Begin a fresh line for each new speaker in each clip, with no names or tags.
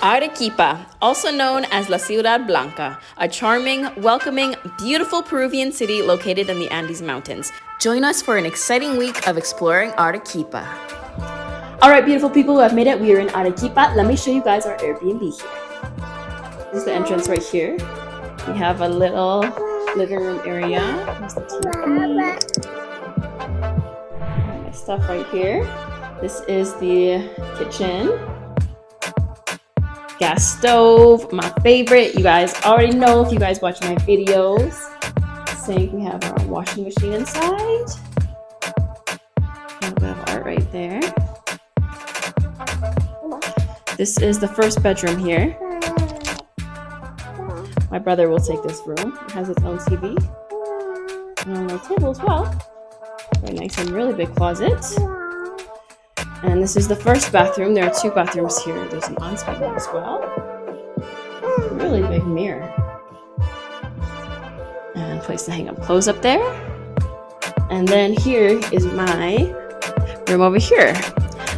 Arequipa, also known as La Ciudad Blanca, a charming, welcoming, beautiful Peruvian city located in the Andes Mountains. Join us for an exciting week of exploring Arequipa. All right, beautiful people who have made it, we are in Arequipa. Let me show you guys our Airbnb here. This is the entrance right here. We have a little living room area. Here's the TV. My stuff right here. This is the kitchen. Gas stove, my favorite. You guys already know if you guys watch my videos. Sink, we have our washing machine inside. A little bit of art right there. This is the first bedroom here. My brother will take this room. It has its own TV. And a little table as well. Very nice and really big closet. And this is the first bathroom. There are two bathrooms here. There's an ensuite one as well. Really big mirror. And place to hang up clothes up there. And then here is my room over here.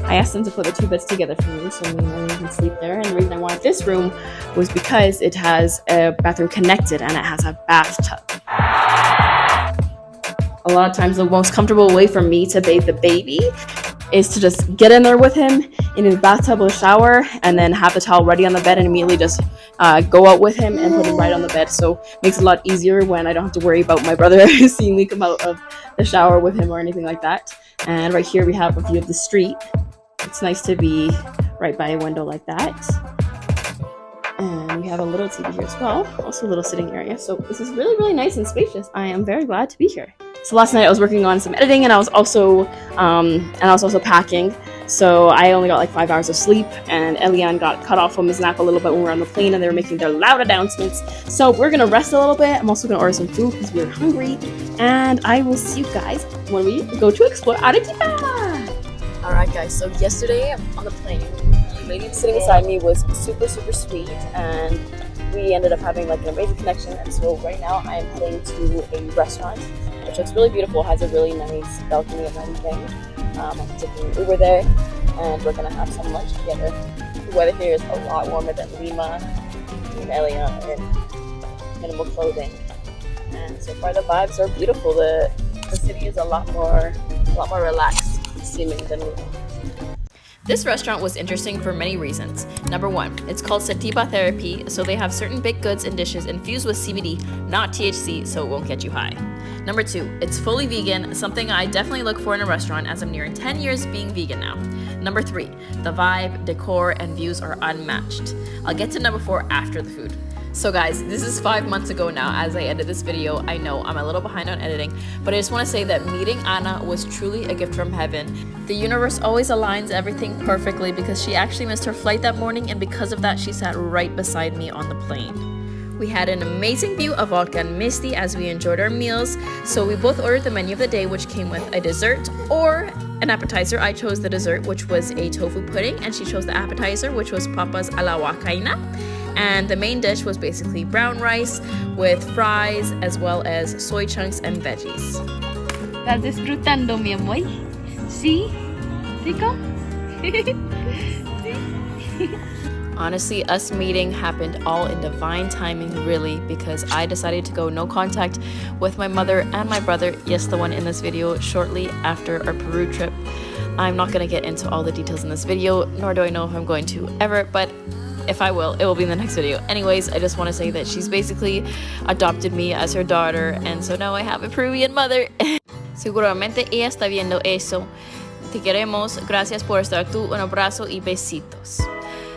I asked them to put the two beds together for me so me and Ellie can sleep there. And the reason I wanted this room was because it has a bathroom connected and it has a bathtub. A lot of times the most comfortable way for me to bathe the baby is to just get in there with him in his bathtub or shower and then have the towel ready on the bed and immediately just go out with him and put him right on the bed. So it makes it a lot easier when I don't have to worry about my brother seeing me come out of the shower with him or anything like that. And right here we have a view of the street. It's nice to be right by a window like that. And we have a little TV here as well, also a little sitting area. So this is really, really nice and spacious. I am very glad to be here. So last night I was working on some editing and I was also packing. So I only got like 5 hours of sleep and Elian got cut off from his nap a little bit when we were on the plane and they were making their loud announcements. So we're gonna rest a little bit. I'm also gonna order some food because we're hungry. And I will see you guys when we go to explore Arequipa. Alright guys, so yesterday on the plane, the lady sitting beside me was super, super sweet and we ended up having like an amazing connection. And so right now I am heading to a restaurant which looks really beautiful, has a really nice balcony and everything. I'm taking an Uber there and we're gonna have some lunch together. The weather here is a lot warmer than Lima. Me and Elia are in minimal clothing. And so far the vibes are beautiful. The city is a lot more relaxed seeming than Lima. This restaurant was interesting for many reasons. Number one, it's called sativa therapy, so they have certain baked goods and dishes infused with CBD, not THC, so it won't get you high. Number two, it's fully vegan, something I definitely look for in a restaurant as I'm nearing 10 years being vegan now. Number three, the vibe, decor, and views are unmatched. I'll get to number four after the food. So guys, this is 5 months ago now as I ended this video. I know I'm a little behind on editing, but I just want to say that meeting Anna was truly a gift from heaven. The universe always aligns everything perfectly because she actually missed her flight that morning and because of that she sat right beside me on the plane. We had an amazing view of Volcan Misty as we enjoyed our meals, so we both ordered the menu of the day which came with a dessert or an appetizer. I chose the dessert which was a tofu pudding and she chose the appetizer which was papas a la huancaina. And the main dish was basically brown rice with fries as well as soy chunks and veggies.
¿Estás disfrutando, mi amor? ¿Sí? ¿Rico?
Honestly, us meeting happened all in divine timing, really, because I decided to go no contact with my mother and my brother, yes, the one in this video, shortly after our Peru trip. I'm not going to get into all the details in this video, nor do I know if I'm going to ever, but if I will, it will be in the next video. Anyways, I just want to say that she's basically adopted me as her daughter, and so now I have a Peruvian mother. Seguramente ella está viendo eso. Te queremos. Gracias por estar tú. Un abrazo y besitos.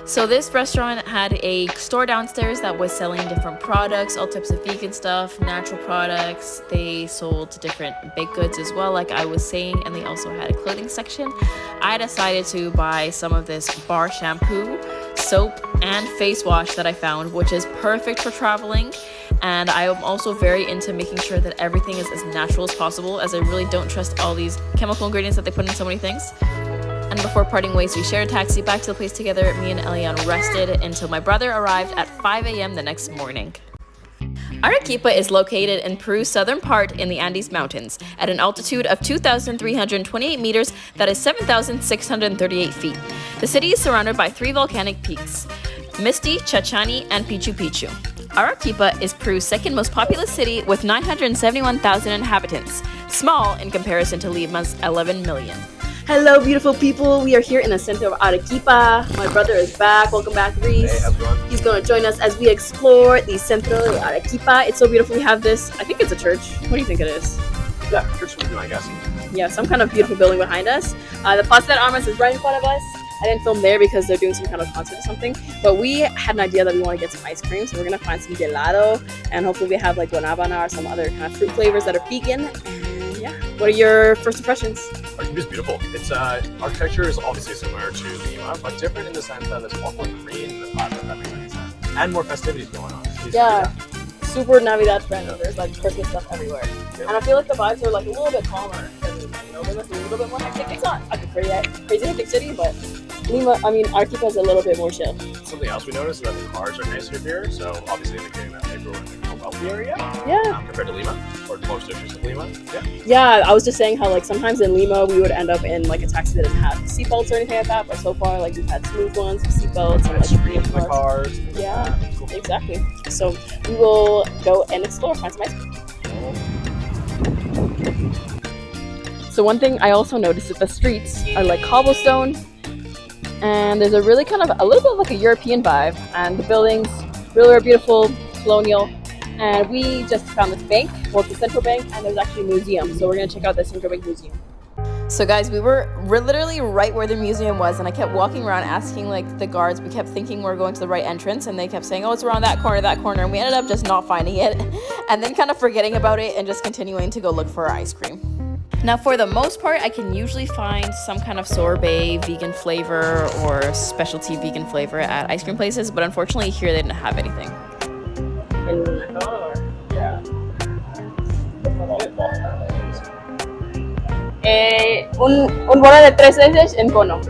So this restaurant had a store downstairs that was selling different products, all types of vegan stuff, natural products. They sold different baked goods as well, like I was saying, and they also had a clothing section. I decided to buy some of this bar shampoo, soap, and face wash that I found, which is perfect for traveling. And I am also very into making sure that everything is as natural as possible, as I really don't trust all these chemical ingredients that they put in so many things. And before parting ways, we shared a taxi back to the place together. Me and Elian rested until my brother arrived at 5 a.m. the next morning. Arequipa is located in Peru's southern part in the Andes Mountains at an altitude of 2,328 meters, that is 7,638 feet. The city is surrounded by 3 volcanic peaks. Misti, Chachani, and Pichu Pichu. Arequipa is Peru's second most populous city with 971,000 inhabitants, small in comparison to Lima's 11 million. Hello, beautiful people. We are here in the center of Arequipa. My brother is back. Welcome back, Reese.
Hey, how's it going?
He's going to join us as we explore the Centro de Arequipa. It's so beautiful. We have this, I think it's a church. What do you think it is?
Yeah, church would be my guess.
Yeah, some kind of beautiful building behind us. The Plaza de Armas is right in front of us. I didn't film there because they're doing some kind of concert or something. But we had an idea that we want to get some ice cream. So we're going to find some gelato. And hopefully we have like guanabana or some other kind of fruit flavors that are vegan. And yeah, what are your first impressions?
Arequipa is beautiful. Its architecture is obviously similar to Lima, but different in the sense that there's a lot more green in the plaza, if that makes any sense. And more festivities going on.
Yeah, super Navidad friendly. There's like Christmas stuff everywhere.
Yeah.
And I feel like the vibes are like a little bit calmer. Lima is a little bit more hectic. It's not like a crazy hectic city, but Arequipa is a little bit more chill.
Something else we noticed is that the cars are nicer here, so obviously indicating that maybe we're in a wealthy area compared to Lima, or most districts of Lima.
Yeah, I was just saying how like sometimes in Lima we would end up in like a taxi that doesn't have seatbelts or anything like that, but so far like we've had smooth ones with seatbelts and like
Screens in the cars.
Yeah, exactly. So we will go and explore, find some ice cream. So one thing I also noticed is the streets are like cobblestone, and there's a really kind of a little bit like a European vibe, and the buildings really are beautiful, colonial. And we just found this bank, well it's a central bank, and there's actually a museum, so we're gonna check out the central bank museum. So guys, we're literally right where the museum was, and I kept walking around asking like the guards. We kept thinking we were going to the right entrance, and they kept saying, oh, it's around that corner, and we ended up just not finding it, and then kind of forgetting about it and just continuing to go look for our ice cream. Now, for the most part, I can usually find some kind of sorbet vegan flavor or specialty vegan flavor at ice cream places, but unfortunately here they didn't have anything. Un bono de 3 veces en cono.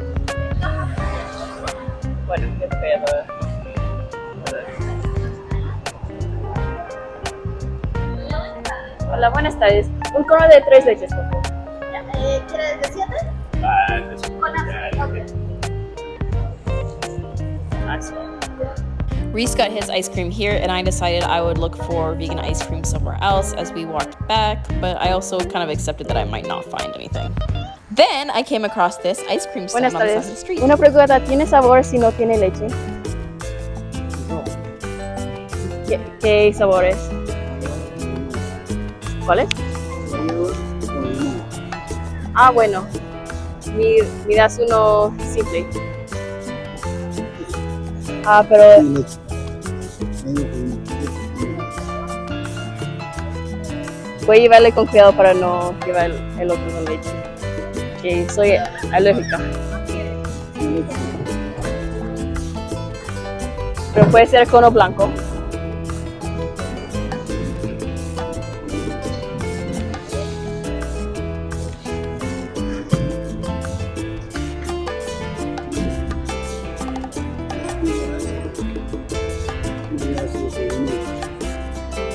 Bueno, qué pedo. Hola, buenas tardes. Un cono de 3 leches, por favor.
¿Quieres de 7? Con azúcar.
Reese got his ice cream here, and I decided I would look for vegan ice cream somewhere else as we walked back, but I also kind of accepted that I might not find anything. Then I came across this ice cream stand on the side of the street.
Una pregunta, ¿tiene sabor si no tiene leche?
¿Qué sabores? ¿Cuáles? Ah, bueno. Me das uno simple. Ah, pero... Voy a llevarle con cuidado para no llevar el otro con leche. Que soy alérgica. Pero puede ser cono blanco.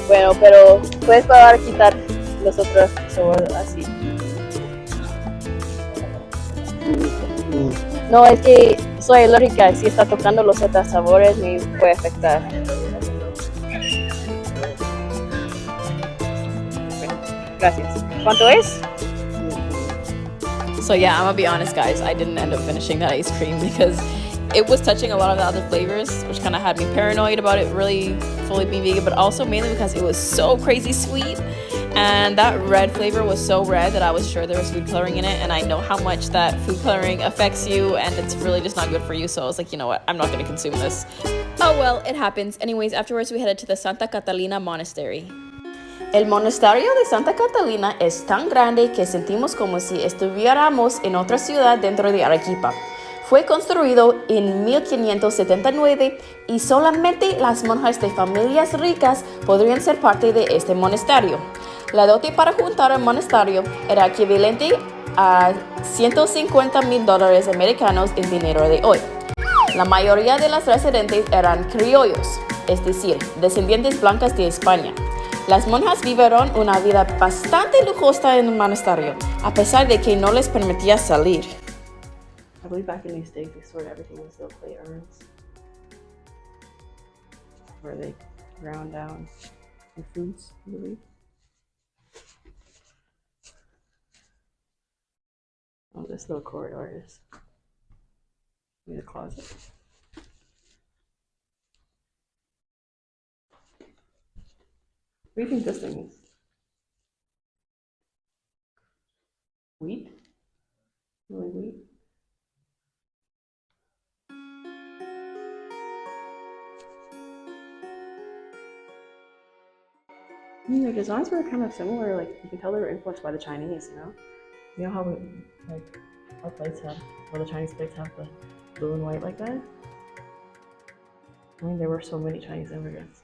Bueno, pero puedes probar quitar los otros sabores así. No, es que soy alérgica. Si está tocando los otros sabores me puede afectar. Gracias. ¿Cuánto es? So yeah, I'm gonna be honest, guys. I didn't end up finishing that ice cream because it was touching a lot of the other flavors, which kind of had me paranoid about it really fully being vegan, but also mainly because it was so crazy sweet, and that red flavor was so red that I was sure there was food coloring in it, and I know how much that food coloring affects you, and it's really just not good for you, so I was like, you know what, I'm not going to consume this. Oh well, it happens. Anyways, afterwards we headed to the Santa Catalina Monastery. El monasterio de Santa Catalina es tan grande que sentimos como si estuviéramos en otra ciudad dentro de Arequipa. Fue construido en 1579 y solamente las monjas de familias ricas podrían ser parte de este monasterio. La dote para juntar el monasterio era equivalente a $150,000 americanos en dinero de hoy. La mayoría de las residentes eran criollos, es decir, descendientes blancas de España. Las monjas vivieron una vida bastante lujosa en el monasterio, a pesar de que no les permitía salir. I believe back in these days they stored everything in those little clay urns. where they ground down the foods, I believe. Oh, this little corridor is maybe the closet. What do you think this thing is? Wheat? Really wheat? I mean, their designs were kind of similar. Like, you can tell they were influenced by the Chinese, you know? You know how we, like, our plates have, or the Chinese plates have the blue and white like that? I mean, there were so many Chinese immigrants.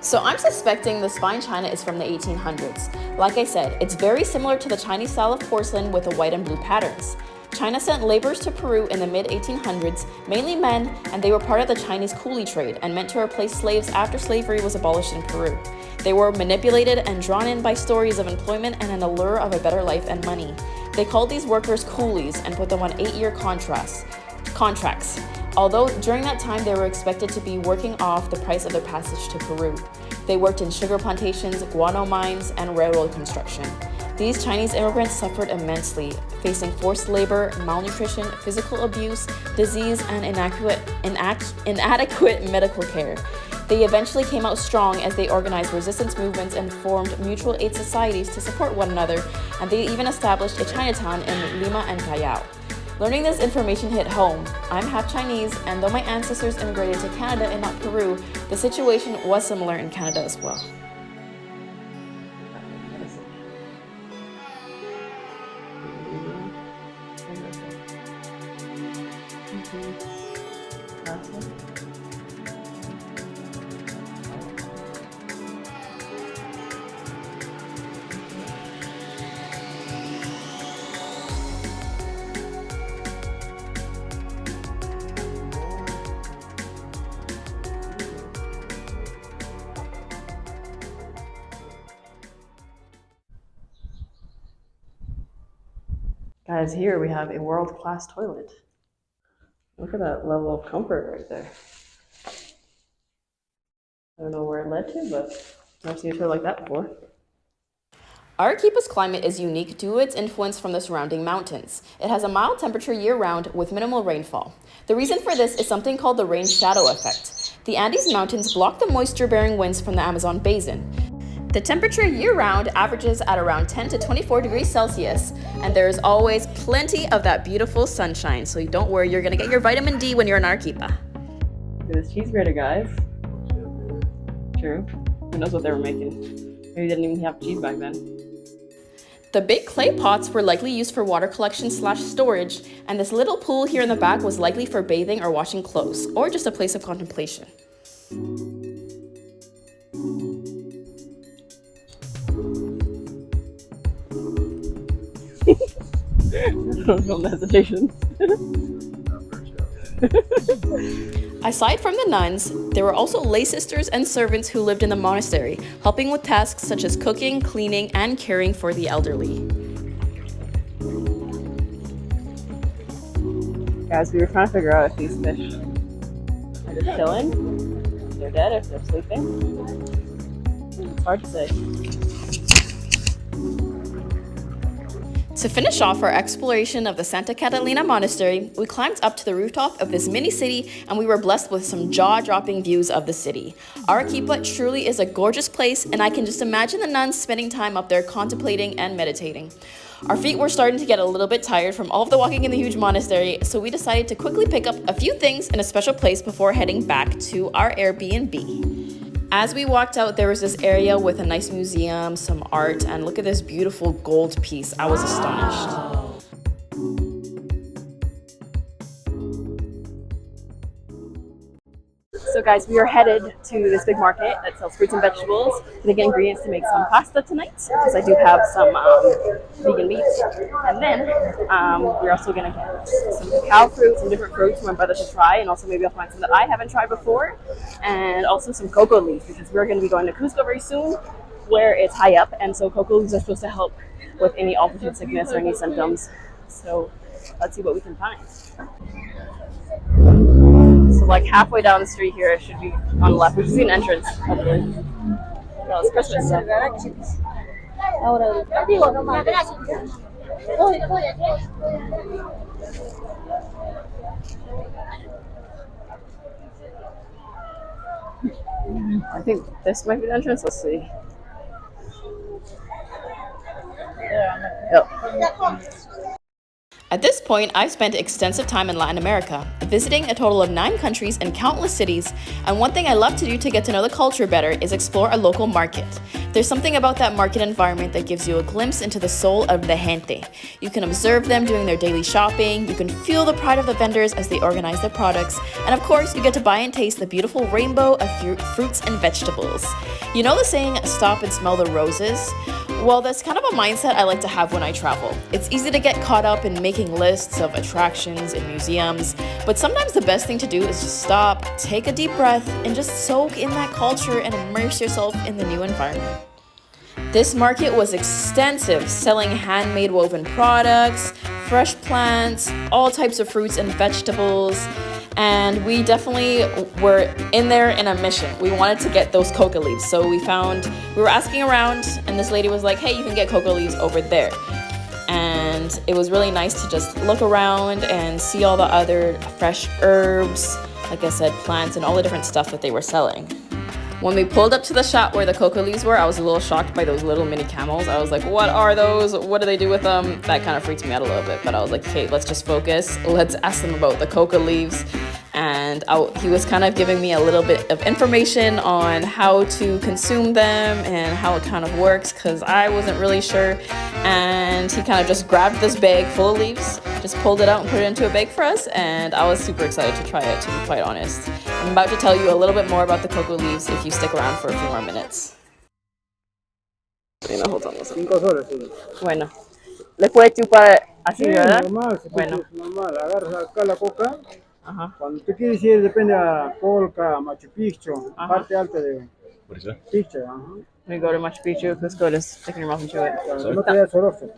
So I'm suspecting this fine china is from the 1800s. Like I said, it's very similar to the Chinese style of porcelain with the white and blue patterns. China sent laborers to Peru in the mid-1800s, mainly men, and they were part of the Chinese coolie trade and meant to replace slaves after slavery was abolished in Peru. They were manipulated and drawn in by stories of employment and an allure of a better life and money. They called these workers coolies and put them on 8-year contracts. Although during that time they were expected to be working off the price of their passage to Peru. They worked in sugar plantations, guano mines, and railroad construction. These Chinese immigrants suffered immensely, facing forced labor, malnutrition, physical abuse, disease, and inadequate medical care. They eventually came out strong as they organized resistance movements and formed mutual aid societies to support one another, and they even established a Chinatown in Lima and Callao. Learning this information hit home. I'm half Chinese, and though my ancestors immigrated to Canada and not Peru, the situation was similar in Canada as well. Guys, here we have a world-class toilet. Look at that level of comfort right there. I don't know where it led to, but I've never seen a toilet like that before. Arequipa's climate is unique due to its influence from the surrounding mountains. It has a mild temperature year-round with minimal rainfall. The reason for this is something called the rain shadow effect. The Andes Mountains block the moisture-bearing winds from the Amazon basin. The temperature year-round averages at around 10 to 24 degrees Celsius, and there is always plenty of that beautiful sunshine, so don't worry, you're gonna get your vitamin D when you're in Arequipa. Look at this cheese grater, guys. True. Who knows what they were making? Maybe they didn't even have cheese back then. The big clay pots were likely used for water collection / storage, and this little pool here in the back was likely for bathing or washing clothes, or just a place of contemplation. No hesitation. Aside from the nuns, there were also lay sisters and servants who lived in the monastery, helping with tasks such as cooking, cleaning, and caring for the elderly. Guys, we were trying to figure out if these fish are just chilling, if they're dead, if they're sleeping. It's hard to say. To finish off our exploration of the Santa Catalina Monastery, we climbed up to the rooftop of this mini city and we were blessed with some jaw-dropping views of the city. Arequipa truly is a gorgeous place, and I can just imagine the nuns spending time up there contemplating and meditating. Our feet were starting to get a little bit tired from all of the walking in the huge monastery, so we decided to quickly pick up a few things in a special place before heading back to our Airbnb. As we walked out, there was this area with a nice museum, some art, and look at this beautiful gold piece. I was astonished. So guys, we are headed to this big market that sells fruits and vegetables. I'm gonna get ingredients to make some pasta tonight because I do have some vegan meat. And then we're also gonna get some cacao fruit, some different fruits for my brother to try, and also maybe I'll find some that I haven't tried before, and also some cocoa leaves because we're gonna be going to Cusco very soon, where it's high up, and so cocoa leaves are supposed to help with any altitude sickness or any symptoms. So let's see what we can find. So like halfway down the street here, it should be on the left, which is an entrance, I believe. No, it's Christmas stuff. I think this might be the entrance. Let's see. Yep. At this point, I've spent extensive time in Latin America, visiting a total of 9 countries and countless cities, and one thing I love to do to get to know the culture better is explore a local market. There's something about that market environment that gives you a glimpse into the soul of the gente. You can observe them doing their daily shopping, you can feel the pride of the vendors as they organize their products, and of course, you get to buy and taste the beautiful rainbow of fruits and vegetables. You know the saying, stop and smell the roses? Well, that's kind of a mindset I like to have when I travel. It's easy to get caught up in making lists of attractions and museums, but sometimes the best thing to do is just stop, take a deep breath, and just soak in that culture and immerse yourself in the new environment. This market was extensive, selling handmade woven products, fresh plants, all types of fruits and vegetables, and we definitely were in there in a mission. We wanted to get those coca leaves, so we were asking around, and this lady was like, hey, you can get coca leaves over there. And it was really nice to just look around and see all the other fresh herbs, like I said, plants, and all the different stuff that they were selling. When we pulled up to the shop where the coca leaves were, I was a little shocked by those little mini camels. I was like, what are those? What do they do with them? That kind of freaks me out a little bit, but I was like, okay, let's just focus. Let's ask them about the coca leaves. And he was kind of giving me a little bit of information on how to consume them and how it kind of works, because I wasn't really sure. And he kind of just grabbed this bag full of leaves, just pulled it out and put it into a bag for us, and I was super excited to try it, to be quite honest. I'm about to tell you a little bit more about the coca leaves if you stick around for a few more minutes. Hold on.
5 soles, sí.
Bueno, le puede chupar así, ¿verdad?
Normal,
Bueno.
es normal. Agarras acá la coca.
Ajá.
Cuando tú quieres ir, depende a Colca, Machu Picchu, parte alta de Picchu.
We go to Machu Picchu. Let's go to stick your mouth and chew it.
No te da soroso.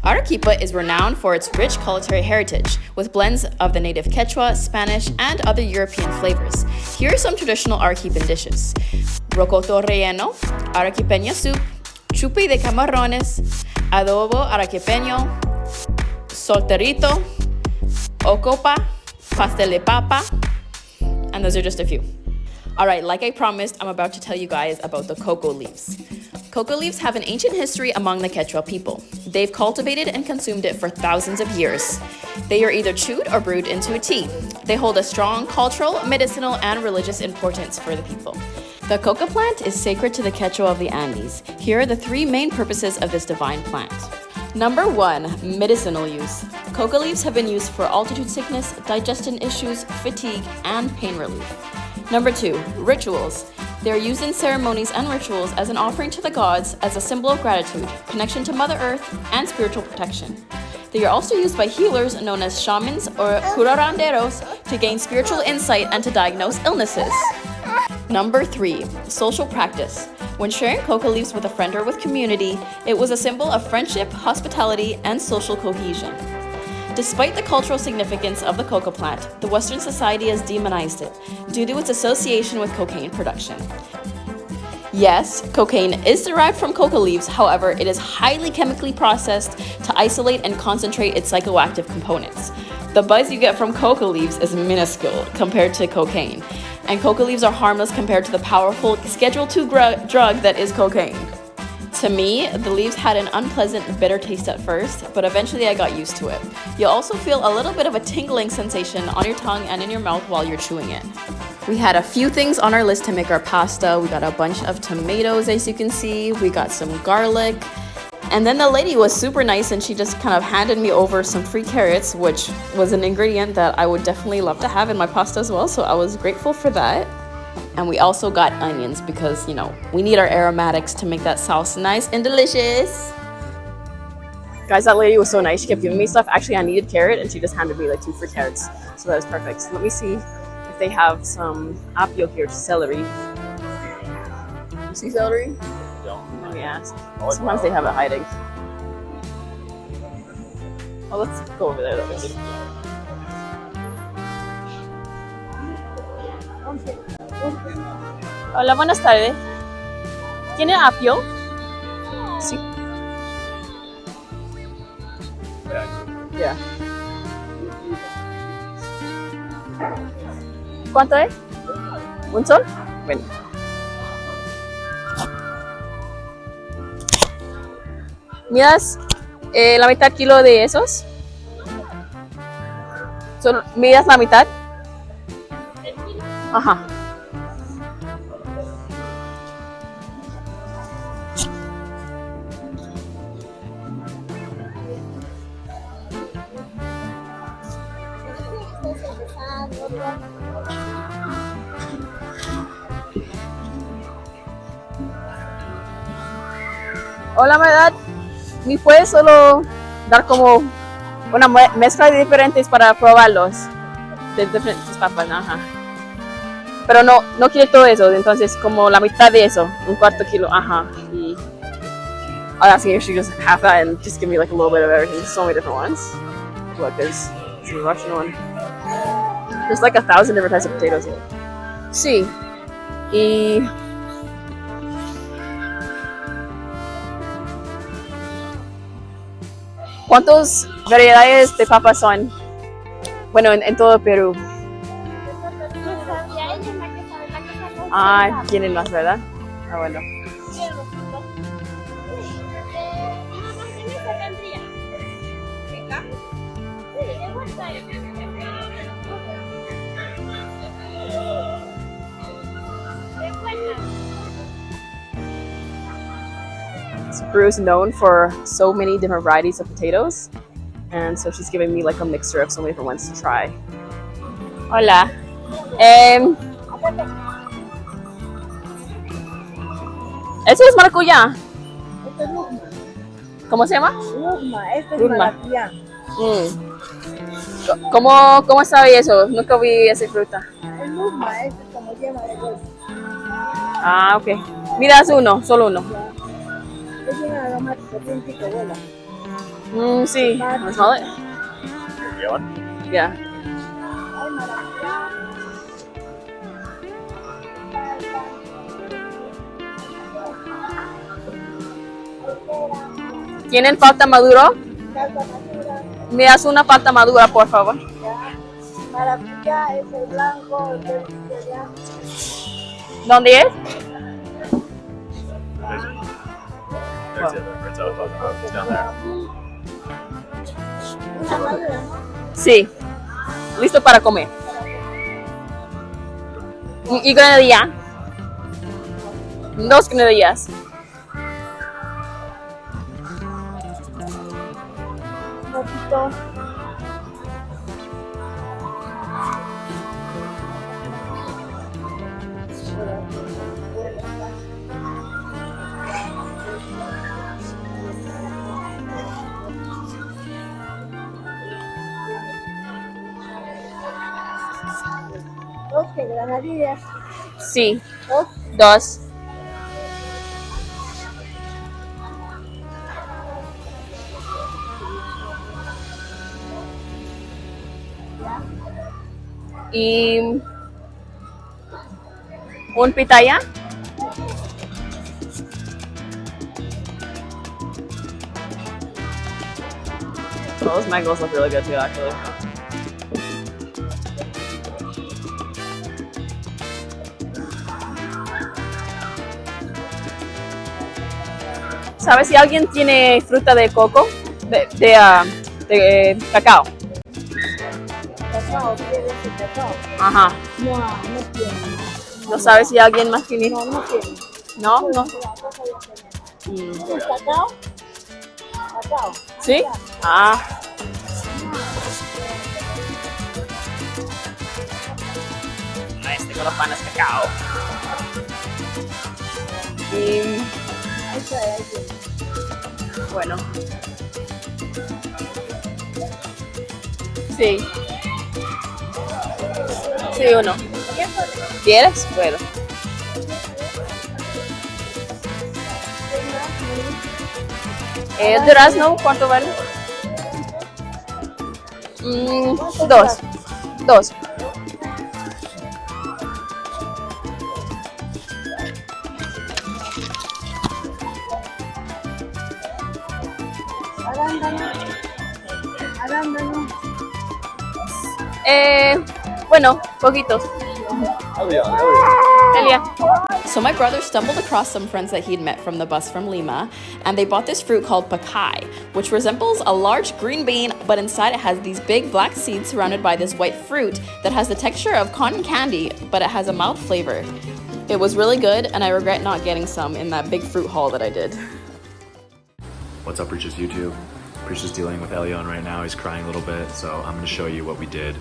Arequipa is renowned for its rich culinary heritage, with blends of the native Quechua, Spanish, and other European flavors. Here are some traditional Arequipan dishes: rocoto relleno, arequipeña soup, chupe de camarones, adobo arequipeño, solterito, ocopa, pastel de papa, and those are just a few. All right, like I promised, I'm about to tell you guys about the cocoa leaves. Cocoa leaves have an ancient history among the Quechua people. They've cultivated and consumed it for thousands of years. They are either chewed or brewed into a tea. They hold a strong cultural, medicinal, and religious importance for the people. The coca plant is sacred to the Quechua of the Andes. Here are the 3 main purposes of this divine plant. Number 1, medicinal use. Coca leaves have been used for altitude sickness, digestion issues, fatigue, and pain relief. Number 2, rituals. They are used in ceremonies and rituals as an offering to the gods, as a symbol of gratitude, connection to Mother Earth, and spiritual protection. They are also used by healers known as shamans or curanderos to gain spiritual insight and to diagnose illnesses. Number 3, social practice. When sharing coca leaves with a friend or with community, it was a symbol of friendship, hospitality, and social cohesion. Despite the cultural significance of the coca plant, the Western society has demonized it due to its association with cocaine production. Yes, cocaine is derived from coca leaves, however, it is highly chemically processed to isolate and concentrate its psychoactive components. The buzz you get from coca leaves is minuscule compared to cocaine, and coca leaves are harmless compared to the powerful Schedule II drug that is cocaine. To me, the leaves had an unpleasant, bitter taste at first, but eventually I got used to it. You'll also feel a little bit of a tingling sensation on your tongue and in your mouth while you're chewing it. We had a few things on our list to make our pasta. We got a bunch of tomatoes, as you can see. We got some garlic. And then the lady was super nice and she just kind of handed me over some free carrots, which was an ingredient that I would definitely love to have in my pasta as well. So I was grateful for that. And we also got onions because, you know, we need our aromatics to make that sauce nice and delicious. Guys, that lady was so nice. She kept giving me stuff. Actually, I needed carrot and she just handed me like 2 free carrots. So that was perfect. So let me see if they have some apio here, celery. You see celery? Let me ask. Sometimes they have it hiding. Oh, let's go over there. Hola, buenas tardes. ¿Tiene apio? Sí. Ya. ¿Cuánto es? ¿Un sol? Bueno. ¿Miras la mitad kilo de esos? ¿Miras la mitad? Ajá. Hola, ¿me puedes solo dar como una mezcla de diferentes para probarlos? De diferentes papas, ajá. Pero no quiero todo eso, entonces como la mitad de eso, un cuarto kilo, ajá. Y I'll ask you if she just half that and just give me like a little bit of everything. There's so many different ones. Look, there's the Russian one. There's like 1,000 different types of potatoes here. Sí. Y ¿cuántas variedades de papas son? Bueno, en todo Perú. Ah, tienen más, ¿verdad? Ah, bueno. So Peru is known for so many different varieties of potatoes, and so she's giving me like a mixture of so many different ones to try. Hola. Eso es maracuyá. ¿Cómo se llama?
Luma, este es
Luma.
maracuyá.
¿Cómo sabe eso? Nunca vi esa fruta.
El luma, este es como yema de huevo.
Ah, ok. Miras uno, solo uno.
Es un aromático, tiene un pico, huela.
Sí. Wanna smell it?
You want?
Yeah.
Hay maracuyá.
¿Tienen palta maduro?
Salsa madura,
Me das una palta madura, por favor.
maracuyá es el blanco, el verde blanco.
¿Dónde es?
There's the other fruits I was talking about. It's down there.
Una madura, ¿no?
Sí. Listo para comer. ¿Y granadilla? 2 granadillas.
Un poquito. Granadillas.
Sí.
2.
2. Y un pitaya. Those mangoes look really good too, actually. ¿Sabes si alguien tiene fruta de coco? De cacao.
Cacao, ¿qué es el cacao?
Ajá.
No, no tiene.
¿No sabes si alguien más tiene?
No, no tiene.
No, no.
¿El cacao? Cacao.
¿Sí? Ah. Tengo los panes cacao. Y bueno. Sí. Sí, uno. ¿Quieres? Bueno. ¿El durazno cuánto vale? Dos. Dos.
Arándano.
Bueno, poquitos. Elia.
So my brother stumbled across some friends that he'd met from the bus from Lima, and they bought this fruit called pacay, which resembles a large green bean, but inside it has these big black seeds surrounded by this white fruit that has the texture of cotton candy, but it has a mild flavor. It was really good, and I regret not getting some in that big fruit haul that I did.
What's up, Precha's YouTube? Precha's dealing with Elion right now. He's crying a little bit, so I'm going to show you what we did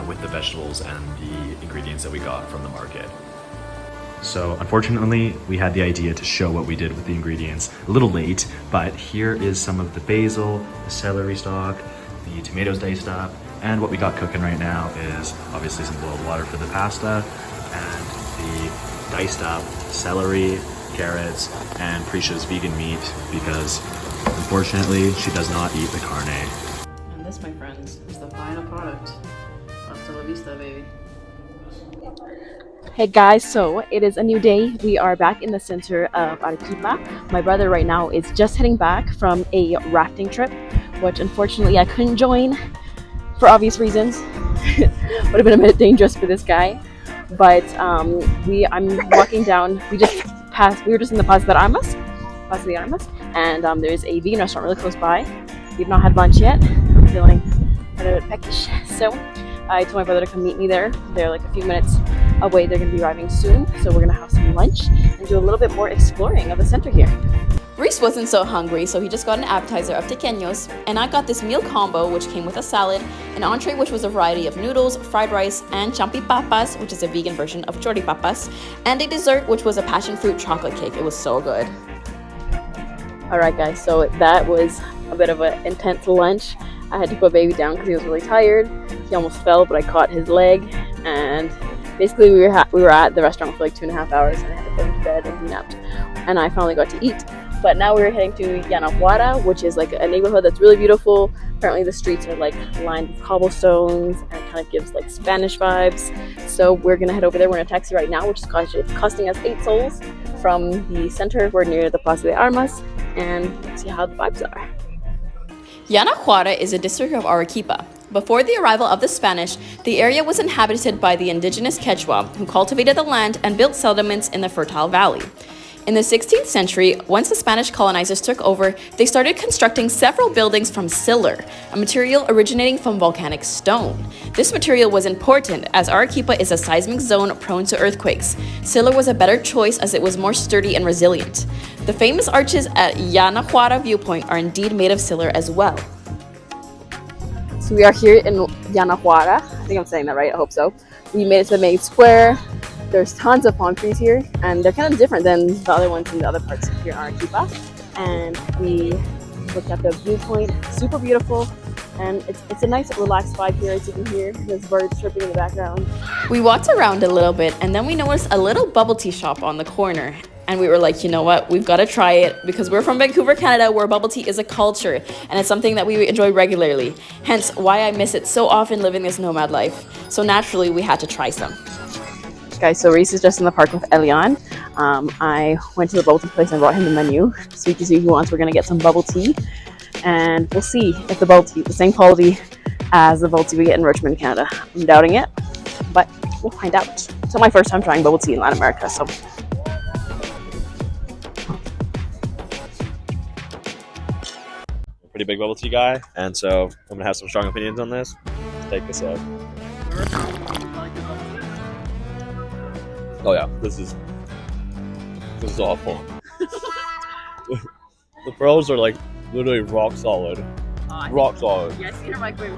with the vegetables and the ingredients that we got from the market. So unfortunately, we had the idea to show what we did with the ingredients a little late, but here is some of the basil, the celery stalk, the tomatoes diced up, and what we got cooking right now is obviously some boiled water for the pasta, and the diced up celery, carrots, and Precha's vegan meat, because unfortunately, she does not eat the carne.
And this, my friends, is the final product. Hasta la vista, baby. Hey guys, so it is a new day. We are back in the center of Arequipa. My brother right now is just heading back from a rafting trip, which unfortunately I couldn't join for obvious reasons. Would have been a bit dangerous for this guy. But I'm walking down. We were just in the Plaza de Armas, and there's a vegan restaurant really close by. We've not had lunch yet. I'm feeling a little bit peckish, so I told my brother to come meet me there. They're like a few minutes away. They're going to be arriving soon, so we're going to have some lunch and do a little bit more exploring of the center here.
Reese wasn't so hungry, so he just got an appetizer of tequeños, and I got this meal combo, which came with a salad, an entree, which was a variety of noodles, fried rice, and champipapas, which is a vegan version of choripapas, and a dessert, which was a passion fruit chocolate cake. It was so good.
Alright guys, so that was a bit of an intense lunch. I had to put baby down because he was really tired. He almost fell, but I caught his leg, and basically we were at the restaurant for like 2.5 hours, and I had to put him to bed and he napped, and I finally got to eat. But now we're heading to Yanahuara, which is like a neighborhood that's really beautiful. Apparently the streets are like lined with cobblestones and kind of gives like Spanish vibes. So we're gonna head over there. We're in a taxi right now, which is costing us 8 soles from the center. We're near the Plaza de Armas, and see how the vibes are.
Yanahuara is a district of Arequipa. Before the arrival of the Spanish, the area was inhabited by the indigenous Quechua, who cultivated the land and built settlements in the fertile valley. In the 16th century, once the Spanish colonizers took over, they started constructing several buildings from sillar, a material originating from volcanic stone. This material was important as Arequipa is a seismic zone prone to earthquakes. Sillar was a better choice as it was more sturdy and resilient. The famous arches at Yanahuara viewpoint are indeed made of sillar as well.
So we are here in Yanahuara. I think I'm saying that right, I hope so. We made it to the main square. There's tons of palm trees here, and they're kind of different than the other ones in the other parts here in Arequipa. And we looked at the viewpoint, super beautiful, and it's a nice relaxed vibe here, as you can hear. There's birds chirping in the background.
We walked around a little bit, and then we noticed a little bubble tea shop on the corner. And we were like, you know what, we've got to try it, because we're from Vancouver, Canada, where bubble tea is a culture, and it's something that we enjoy regularly. Hence why I miss it so often living this nomad life. So naturally, we had to try some.
Guys, so Reese is just in the park with Elion. I went to the bubble tea place and brought him the menu, so you can see who wants. We're gonna get some bubble tea, and we'll see if the bubble tea is the same quality as the bubble tea we get in Richmond, Canada. I'm doubting it, but we'll find out. It's my first time trying bubble tea in Latin America, so.
Pretty big bubble tea guy, and so I'm gonna have some strong opinions on this. Let's take this up. Oh yeah, this is awful. The pearls are like literally rock solid. Rock solid.
Yeah, I see her microwave.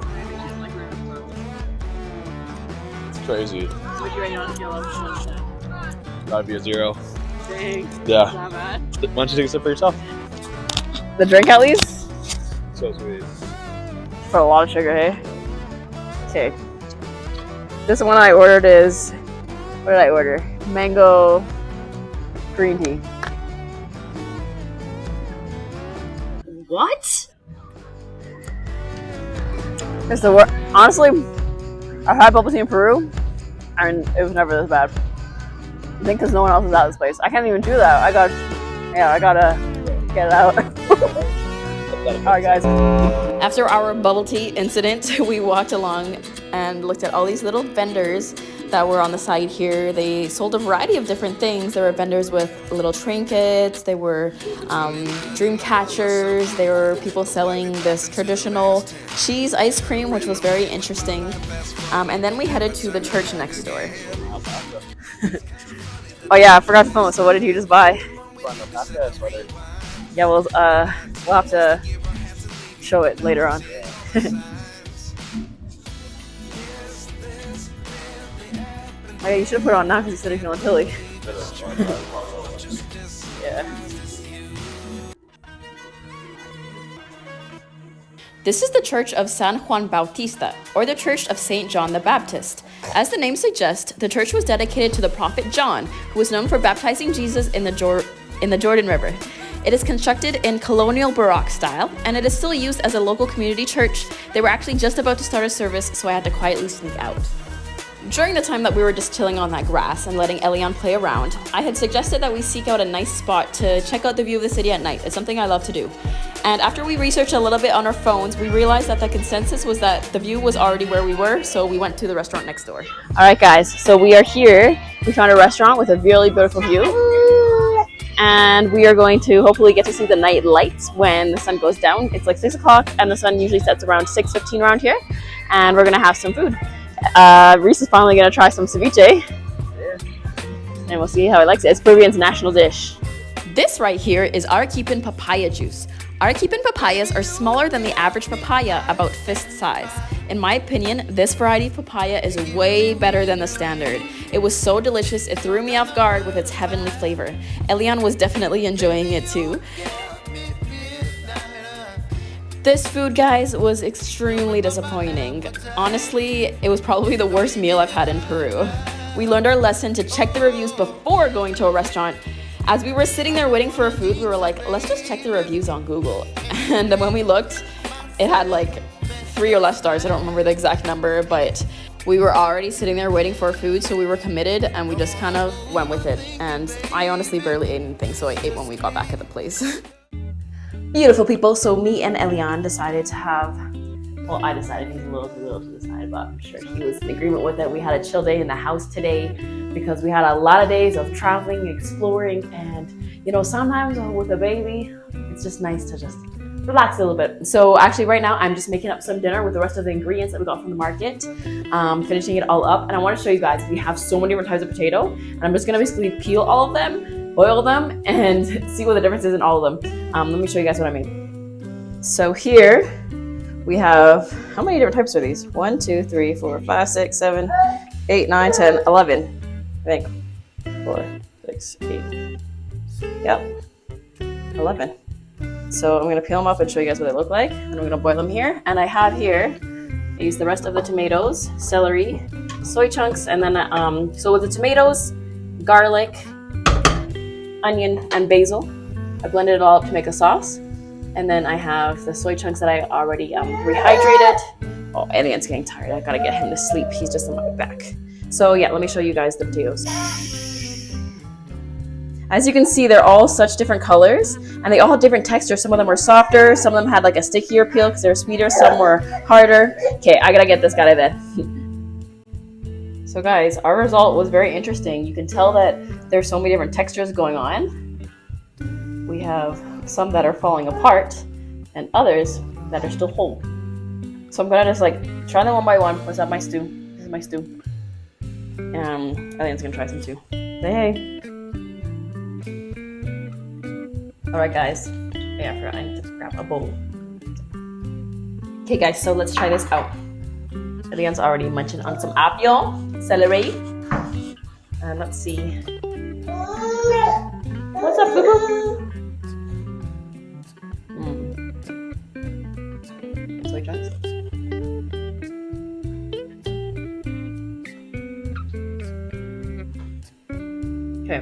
It's crazy.
Would you rate it on a scale of 1 to 10?
That'd be a 0.
Dang.
Yeah.
Not bad.
Why don't you take a sip for yourself?
The drink at least?
So sweet.
Put a lot of sugar, hey? Okay. This one I ordered is, what did I order? Mango green tea.
What?
Here's the Honestly, I've had bubble tea in Peru, and it was never this bad. I think because no one else is at this place. I can't even do that. I gotta get it out. Alright, guys.
After our bubble tea incident, we walked along and looked at all these little vendors that were on the side here. They sold a variety of different things. There were vendors with little trinkets, there were dream catchers, there were people selling this traditional cheese ice cream, which was very interesting. And then we headed to the church next door.
Oh yeah, I forgot to film it. So what did you just buy? Yeah, we'll have to show it later on. Oh yeah, you should have put it on now because you said you're feeling chilly. Yeah.
This is the Church of San Juan Bautista, or the Church of St. John the Baptist. As the name suggests, the church was dedicated to the prophet John, who was known for baptizing Jesus in the Jordan River. It is constructed in colonial Baroque style, and it is still used as a local community church. They were actually just about to start a service, so I had to quietly sneak out. During the time that we were just chilling on that grass and letting Elian play around, I had suggested that we seek out a nice spot to check out the view of the city at night. It's something I love to do. And after we researched a little bit on our phones, we realized that the consensus was that the view was already where we were, so we went to the restaurant next door.
Alright guys, so we are here. We found a restaurant with a really beautiful view. And we are going to hopefully get to see the night lights when the sun goes down. It's like 6 o'clock and the sun usually sets around 6:15 around here. And we're gonna have some food. Reese is finally gonna try some ceviche. And we'll see how he likes it. It's Peruvian's national dish.
This right here is Arequipan papaya juice. Arequipan papayas are smaller than the average papaya, about fist size. In my opinion, this variety of papaya is way better than the standard. It was so delicious, it threw me off guard with its heavenly flavor. Elian was definitely enjoying it too. This food, guys, was extremely disappointing. Honestly, it was probably the worst meal I've had in Peru. We learned our lesson to check the reviews before going to a restaurant. As we were sitting there waiting for our food, we were like, let's just check the reviews on Google. And when we looked, it had like 3 or less stars. I don't remember the exact number, but we were already sitting there waiting for our food, so we were committed and we just kind of went with it. And I honestly barely ate anything, so I ate when we got back at the place.
Beautiful people, so me and Elian decided to have, well, I decided he's a little too little to decide, but I'm sure he was in agreement with it. We had a chill day in the house today because we had a lot of days of traveling, exploring, and you know, sometimes with a baby, it's just nice to just relax a little bit. So actually right now I'm just making up some dinner with the rest of the ingredients that we got from the market, finishing it all up. And I want to show you guys, we have so many different types of potato, and I'm just gonna basically peel all of them, boil them, and see what the difference is in all of them. Let me show you guys what I made. So here we have, how many different types are these? 1, 2, 3, 4, 5, 6, 7, 8, 9, 10, 11. I think 4, 6, 8. Yep, 11. So I'm gonna peel them up and show you guys what they look like. And I'm gonna boil them here. And I have here, I use the rest of the tomatoes, celery, soy chunks, and then so with the tomatoes, garlic, onion, and basil, I blended it all up to make a sauce. And then I have the soy chunks that I already rehydrated. Oh, Elian's getting tired. I gotta get him to sleep. He's just on my back. So yeah, let me show you guys the potatoes. As you can see, they're all such different colors, and they all have different textures. Some of them were softer, some of them had like a stickier peel because they're sweeter, some were harder. Okay, I gotta get this guy then. So guys, our result was very interesting. You can tell that there's so many different textures going on. We have some that are falling apart and others that are still whole. So I'm gonna just like try them one by one. What's up, my stew? This is my stew. Elian's gonna try some too. Say hey. Alright guys. Yeah, I forgot I need to grab a bowl. Okay guys, so let's try this out. Elian's already munching on some apio, celery. And let's see. What's up, boo-boo? Soy chunks. Okay.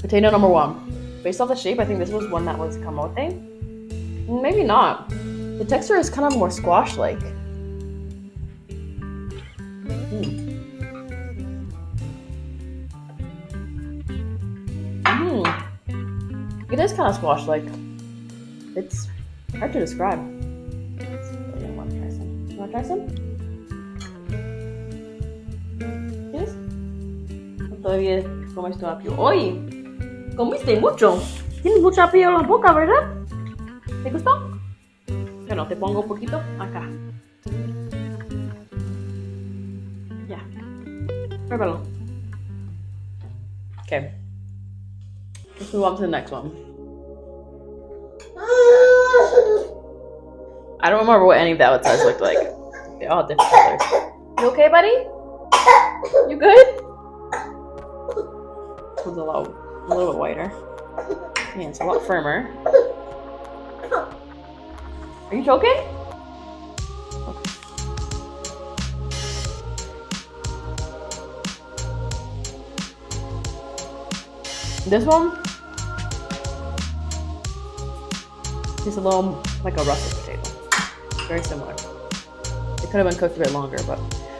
Potato number 1. Based off the shape, I think this was one that was camote. Maybe not. The texture is kind of more squash-like. It is kind of squash-like. It's hard to describe. I want to try some. You want to try some? ¿Quieres? Todavía comes tu apio. ¡Oye! Comiste mucho. Tienes mucho apio en la boca, ¿verdad? ¿Te gustó? Bueno, te pongo un poquito acá. Ya. Pruébalo. Okay. Let's move on to the next one. I don't remember what any of the outsides looked like. They all have different colors. You okay, buddy? You good? This one's a little bit whiter. Yeah, it's a lot firmer. Are you choking? Okay. This one is a little like a russet potato. Very similar. It could have been cooked a bit longer, but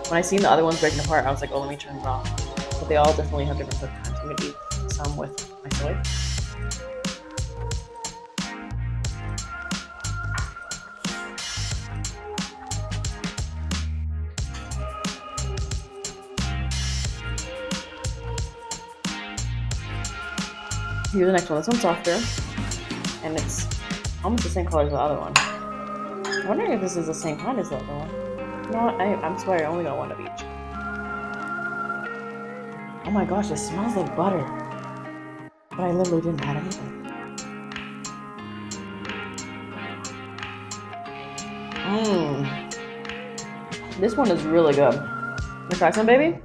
when I seen the other ones breaking apart, I was like, oh, let me turn it off. But they all definitely have different cook times. I'm gonna eat some with my soy. Here's the next one. This one's softer, and it's almost the same color as the other one. I'm wondering if this is the same kind as the other one. You know what? I'm sorry, I only got one of each. Oh my gosh, it smells like butter. But I literally didn't add anything. This one is really good. You try some, baby?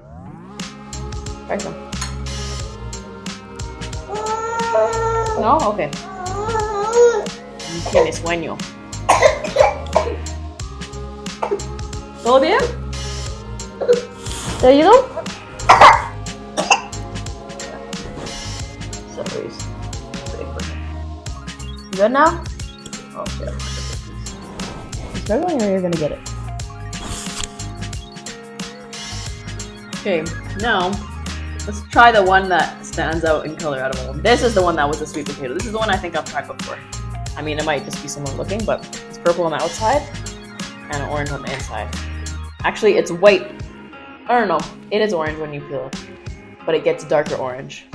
Try some. No? Okay. Tiene sueño. ¿Todo bien? ¿Te ayudo? Sorry. You good now? Oh, yeah. You struggling or you're gonna get it? Okay, now let's try the one that stands out in color out of all of them. This is the one that was a sweet potato. This is the one I think I've tried before. I mean, it might just be similar looking, but it's purple on the outside and orange on the inside. Actually, it's white. I don't know. It is orange when you peel it, but it gets darker orange.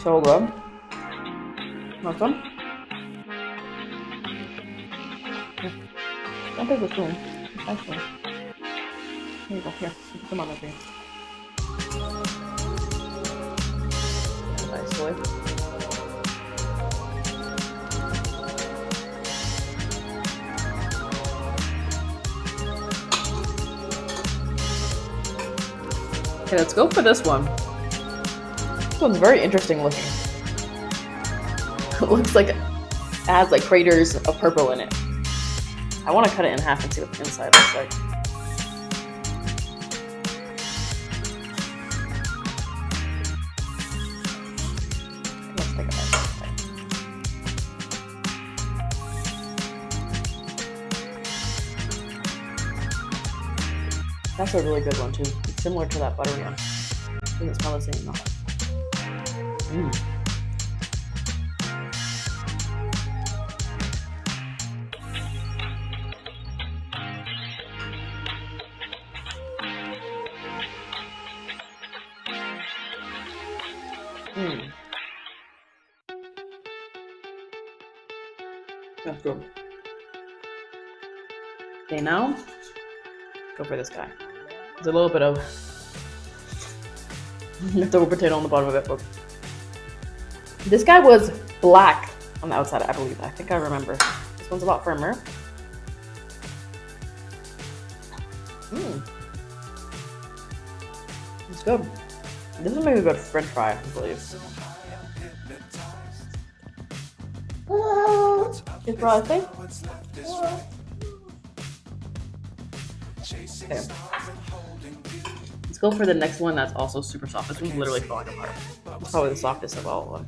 So good. Next one. Don't take the spoon. It's my spoon. Here you go. Here. Put them on over here. Nice soy. Okay, let's go for this one. This one's very interesting looking. It looks like it has like craters of purple in it. I want to cut it in half and see what the inside looks like. Let's take a bite. That's a really good one too. It's similar to that buttery one. Doesn't smell the same though. That's good. Okay, now go for this guy. There's a little bit of leftover potato on the bottom of it, but this guy was black on the outside, I believe. I think I remember. This one's a lot firmer. It's good. This is maybe a good French fry, I believe. ¿Qué probaste? Okay. Let's go for the next one that's also super soft. This one's literally falling apart. It's probably the softest of all of them.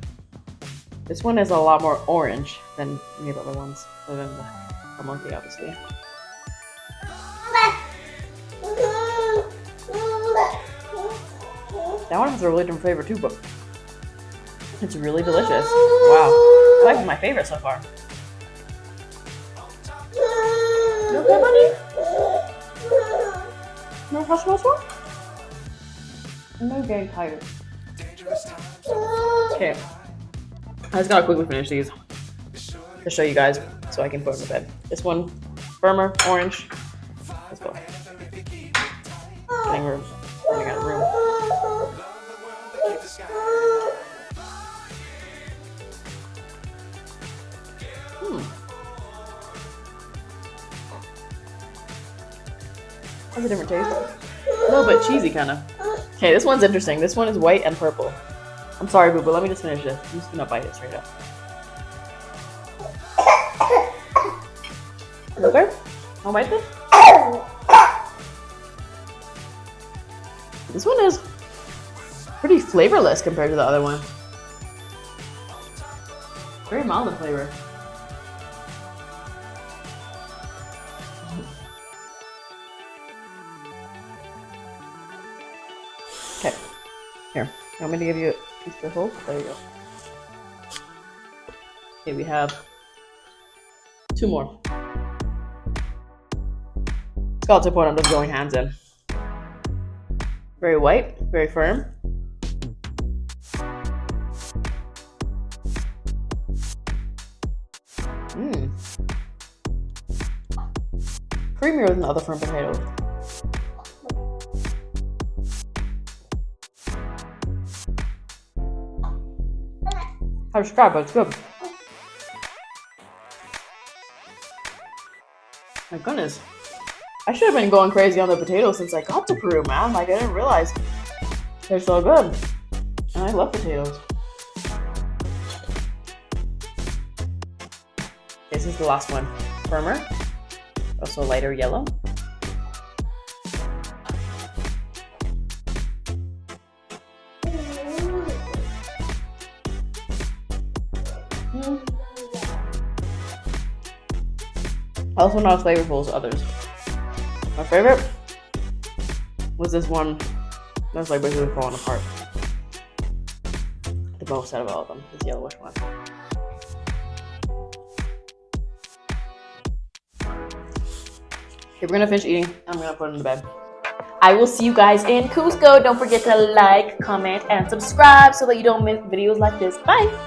This one is a lot more orange than any of the other ones, other than the monkey, obviously. That one has a really different flavor too, but it's really delicious. Wow. I like my favorite so far. You okay, buddy? No hush hush hush? I'm not getting tired. Okay. I just gotta quickly finish these to show you guys so I can put them to bed. This one, firmer, orange. Let's go. Running out of room. Has a different taste. A little bit cheesy, kind of. Okay, this one's interesting. This one is white and purple. I'm sorry, boo, but let me just finish this. I'm just gonna bite it straight up. You okay? I'll bite this? This one is pretty flavorless compared to the other one. Very mild in flavor. Okay, here. You want me to give you a piece to hold? There you go. Okay, we have 2 more. It's called to point. I'm just going hands in. Very white, very firm. Creamier than the other firm potatoes. Hard to describe, but it's good. My goodness. I should have been going crazy on the potatoes since I got to Peru, man. Like, I didn't realize they're so good. And I love potatoes. This is the last one. Firmer. Also lighter yellow. Also not as flavorful as others. My favorite was this one that's like basically falling apart. The most out of all of them, this yellowish one. Okay, we're gonna finish eating. I'm gonna put it in the bed. I will see you guys in Cusco. Don't forget to like, comment, and subscribe so that you don't miss videos like this. Bye!